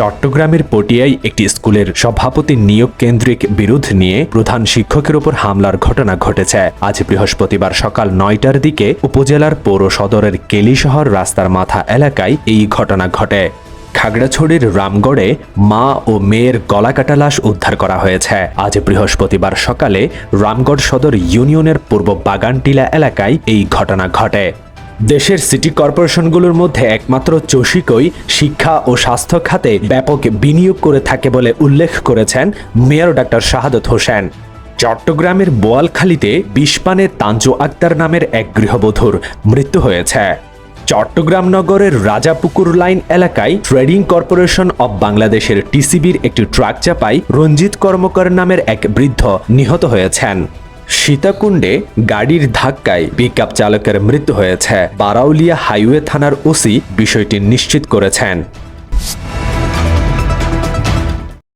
চট্টগ্রামের পটিয়ায় একটি স্কুলের সভাপতি নিয়োগ কেন্দ্রিক বিরোধ নিয়ে প্রধান শিক্ষকের উপর হামলার ঘটনা ঘটেছে। আজ বৃহস্পতিবার সকাল ৯টার দিকে উপজেলার পৌর সদরের কেলিশহর রাস্তার মাথা এলাকায় এই ঘটনা ঘটে। খাগড়াছড়ির রামগড়ে মা ও মেয়ের গলাকাটা লাশ উদ্ধার করা হয়েছে। আজ বৃহস্পতিবার সকালে রামগড় সদর ইউনিয়নের পূর্ব বাগানটিলা এলাকায় এই ঘটনা ঘটে। দেশের সিটি কর্পোরেশনগুলোর মধ্যে একমাত্র চসিকই শিক্ষা ও স্বাস্থ্য খাতে ব্যাপক বিনিয়োগ করে থাকে বলে উল্লেখ করেছেন মেয়র ডাক্তার শাহাদত হোসেন। চট্টগ্রামের বোয়ালখালীতে বিষপানে তানজু আক্তার নামের এক গৃহবধূর মৃত্যু হয়েছে। চট্টগ্রাম নগরের রাজাপুকুর লাইন এলাকায় ট্রেডিং কর্পোরেশন অব বাংলাদেশের টিসিবির একটি ট্রাক চাপায় রঞ্জিত কর্মকার নামের এক বৃদ্ধ নিহত হয়েছেন। সীতাকুণ্ডে গাড়ির ধাক্কায় পিকআপ চালকের মৃত্যু হয়েছে। বারাউলিয়া হাইওয়ে থানার ওসি বিষয়টি নিশ্চিত করেছেন।